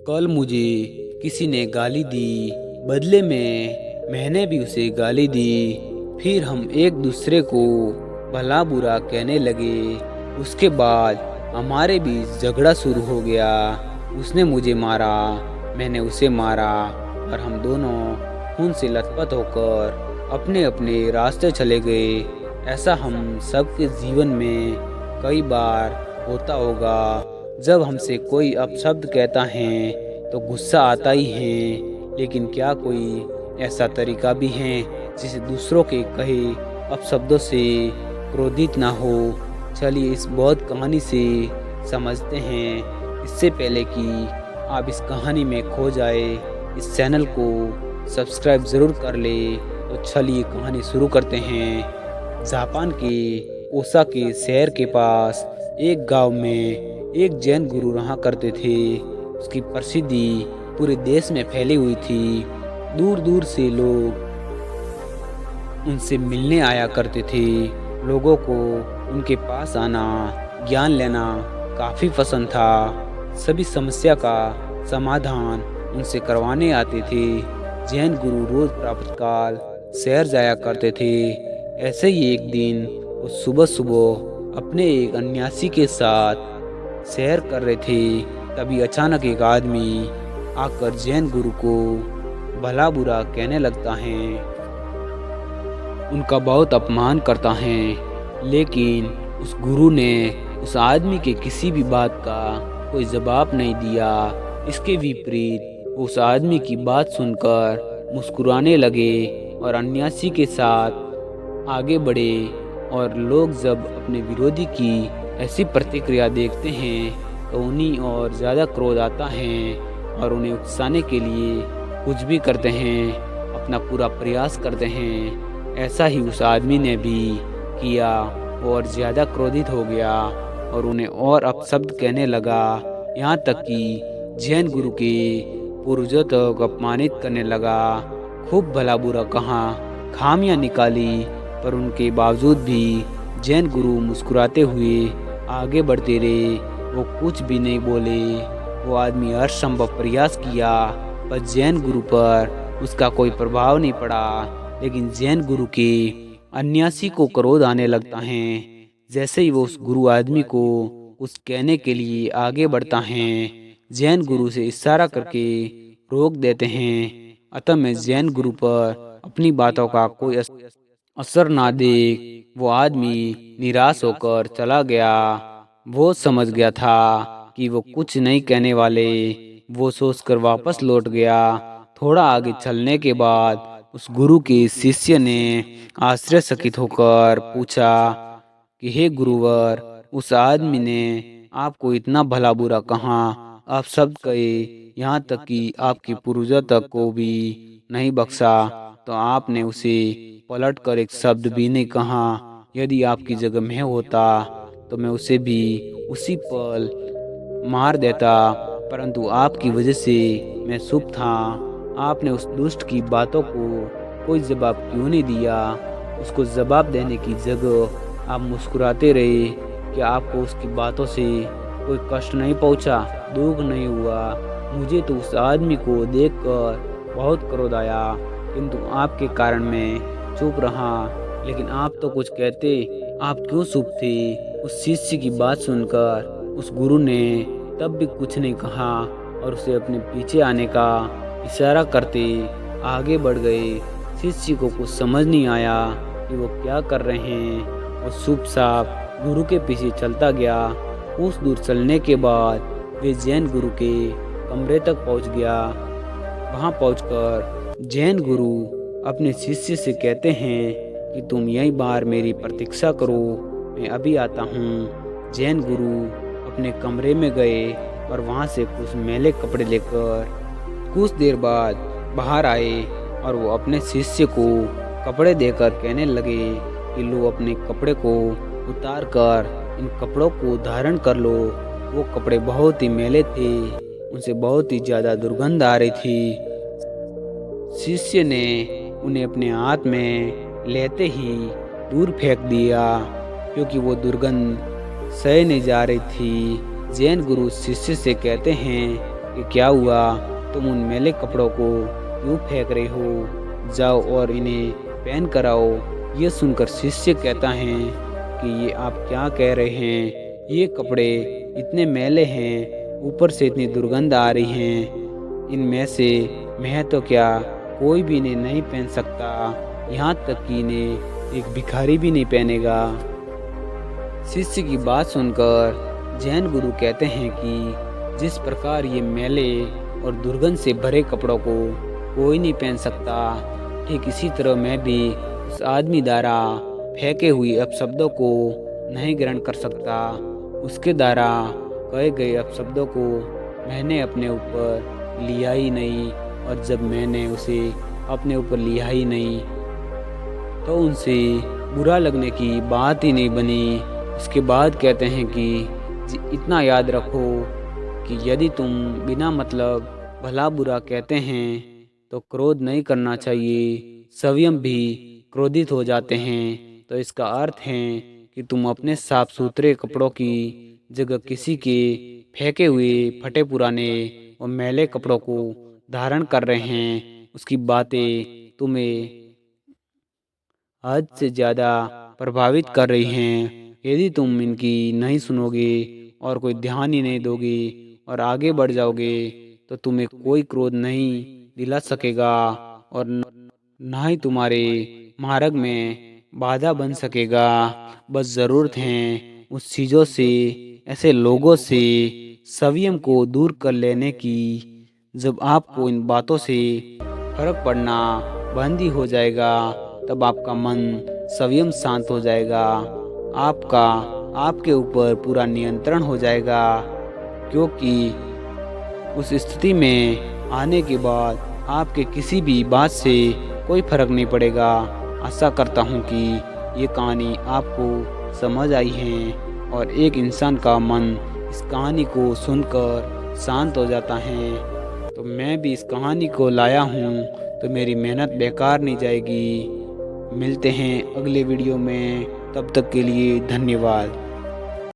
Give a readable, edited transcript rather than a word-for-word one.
कल मुझे किसी ने गाली दी, बदले में मैंने भी उसे गाली दी। फिर हम एक दूसरे को भला बुरा कहने लगे। उसके बाद हमारे बीच झगड़ा शुरू हो गया। उसने मुझे मारा, मैंने उसे मारा और हम दोनों खून से लथपथ होकर अपने अपने रास्ते चले गए। ऐसा हम सबके जीवन में कई बार होता होगा। जब हमसे कोई अपशब्द कहता है तो गुस्सा आता ही है, लेकिन क्या कोई ऐसा तरीका भी है जिसे दूसरों के कहे अपशब्दों से क्रोधित ना हो? चलिए इस बहुत कहानी से समझते हैं। इससे पहले कि आप इस कहानी में खो जाए, इस चैनल को सब्सक्राइब ज़रूर कर ले। तो चलिए कहानी शुरू करते हैं। जापान के ओसाका शहर के पास एक गांव में एक जैन गुरु रहा करते थे। उसकी प्रसिद्धि पूरे देश में फैली हुई थी। दूर दूर से लोग उनसे मिलने आया करते थे। लोगों को उनके पास आना, ज्ञान लेना काफ़ी पसंद था। सभी समस्या का समाधान उनसे करवाने आते थे। जैन गुरु रोज प्रातःकाल शहर जाया करते थे। ऐसे ही एक दिन वो सुबह सुबह अपने एक अन्यासी के साथ सैर कर रहे थे। तभी अचानक एक आदमी आकर जैन गुरु को भला बुरा कहने लगता है, उनका बहुत अपमान करता है। लेकिन उस गुरु ने उस आदमी के किसी भी बात का कोई जवाब नहीं दिया। इसके विपरीत उस आदमी की बात सुनकर मुस्कुराने लगे और अन्यासी के साथ आगे बढ़े। और लोग जब अपने विरोधी की ऐसी प्रतिक्रिया देखते हैं तो उन्हीं और ज़्यादा क्रोध आता है और उन्हें उकसाने के लिए कुछ भी करते हैं, अपना पूरा प्रयास करते हैं। ऐसा ही उस आदमी ने भी किया और ज़्यादा क्रोधित हो गया और उन्हें और अपशब्द कहने लगा। यहाँ तक कि जैन गुरु के पूर्वजों तक अपमानित करने लगा। खूब भला बुरा कहा, खामियां निकाली, पर उनके बावजूद भी जैन गुरु मुस्कुराते हुए आगे बढ़ते रहे। वो कुछ भी नहीं बोले। वो आदमी हर संभव प्रयास किया पर जैन गुरु पर उसका कोई प्रभाव नहीं पड़ा। लेकिन जैन गुरु के अन्यासी को क्रोध आने लगता है। जैसे ही वो उस गुरु आदमी को कुछ कहने के लिए आगे बढ़ता है, जैन गुरु से इशारा करके रोक देते हैं। अतः मैं जैन गुरु पर अपनी बातों का कोई असर ना देख वो आदमी निराश होकर चला गया। वो समझ गया था कि वो कुछ नहीं कहने वाले। वो सोचकर वापस लौट गया। थोड़ा आगे चलने के बाद उस गुरु के शिष्य ने आश्चर्यचकित होकर पूछा कि हे गुरुवर, उस आदमी ने आपको इतना भला बुरा कहा, आप शब्द कहे, यहाँ तक कि आपकी पूर्वजों तक को भी नहीं बख्शा, तो आपने उसे पलट कर एक शब्द भी नहीं कहा। यदि आपकी जगह मैं होता तो मैं उसे भी उसी पल मार देता, परंतु आपकी वजह से मैं चुप था। आपने उस दुष्ट की बातों को कोई जवाब क्यों नहीं दिया? उसको जवाब देने की जगह आप मुस्कुराते रहे। क्या आपको उसकी बातों से कोई कष्ट नहीं पहुंचा, दुख नहीं हुआ? मुझे तो उस आदमी को देखकर बहुत क्रोध आया, किंतु आपके कारण मैं चुप रहा। लेकिन आप तो कुछ कहते, आप क्यों चुप थे? उस शिष्य की बात सुनकर उस गुरु ने तब भी कुछ नहीं कहा और उसे अपने पीछे आने का इशारा करते आगे बढ़ गए। शिष्य को कुछ समझ नहीं आया कि वो क्या कर रहे हैं। वो चुपचाप गुरु के पीछे चलता गया। कुछ दूर चलने के बाद वे जैन गुरु के कमरे तक पहुंच गया। वहां पहुंचकर जैन गुरु अपने शिष्य से कहते हैं कि तुम यहीं बाहर मेरी प्रतीक्षा करो, मैं अभी आता हूँ। जैन गुरु अपने कमरे में गए और वहाँ से कुछ मैले कपड़े लेकर कुछ देर बाद बाहर आए और वो अपने शिष्य को कपड़े देकर कहने लगे कि लो, अपने कपड़े को उतार कर इन कपड़ों को धारण कर लो। वो कपड़े बहुत ही मैले थे, उनसे बहुत ही ज़्यादा दुर्गंध आ रही थी। शिष्य ने उन्हें अपने हाथ में लेते ही दूर फेंक दिया, क्योंकि वो दुर्गंध सह नहीं जा रही थी। जैन गुरु शिष्य से कहते हैं कि क्या हुआ, तुम उन मैले कपड़ों को क्यों फेंक रहे हो, जाओ और इन्हें पहन कर आओ। ये सुनकर शिष्य कहता है कि ये आप क्या कह रहे हैं, ये कपड़े इतने मैले हैं, ऊपर से इतनी दुर्गंध आ रही हैं, इनमें से मैं तो क्या कोई भी इन्हें नहीं पहन सकता, यहाँ तक कि इन्हें एक भिखारी भी नहीं पहनेगा। शिष्य की बात सुनकर जैन गुरु कहते हैं कि जिस प्रकार ये मैले और दुर्गंध से भरे कपड़ों को कोई नहीं पहन सकता, ठीक इसी तरह मैं भी उस आदमी द्वारा फेंके हुए अपशब्दों को नहीं ग्रहण कर सकता। उसके द्वारा कहे गए अपशब्दों को मैंने अपने ऊपर लिया ही नहीं, और जब मैंने उसे अपने ऊपर लिया ही नहीं तो उनसे बुरा लगने की बात ही नहीं बनी। उसके बाद कहते हैं कि इतना याद रखो कि यदि तुम बिना मतलब भला बुरा कहते हैं तो क्रोध नहीं करना चाहिए। स्वयं भी क्रोधित हो जाते हैं तो इसका अर्थ है कि तुम अपने साफ सुथरे कपड़ों की जगह किसी के फेंके हुए फटे पुराने और मैले कपड़ों को धारण कर रहे हैं। उसकी बातें तुम्हें हद से ज़्यादा प्रभावित कर रही हैं। यदि तुम इनकी नहीं सुनोगे और कोई ध्यान ही नहीं दोगे और आगे बढ़ जाओगे तो तुम्हें कोई क्रोध नहीं दिला सकेगा और ना ही तुम्हारे मार्ग में बाधा बन सकेगा। बस ज़रूरत है उस चीज़ों से, ऐसे लोगों से संयम को दूर कर लेने की। जब आपको इन बातों से फर्क पड़ना बंद ही हो जाएगा तब आपका मन स्वयं शांत हो जाएगा, आपका आपके ऊपर पूरा नियंत्रण हो जाएगा। क्योंकि उस स्थिति में आने के बाद आपके किसी भी बात से कोई फर्क नहीं पड़ेगा। आशा करता हूँ कि ये कहानी आपको समझ आई है और एक इंसान का मन इस कहानी को सुनकर शांत हो जाता है। तो मैं भी इस कहानी को लाया हूँ तो मेरी मेहनत बेकार नहीं जाएगी। मिलते हैं अगले वीडियो में, तब तक के लिए धन्यवाद।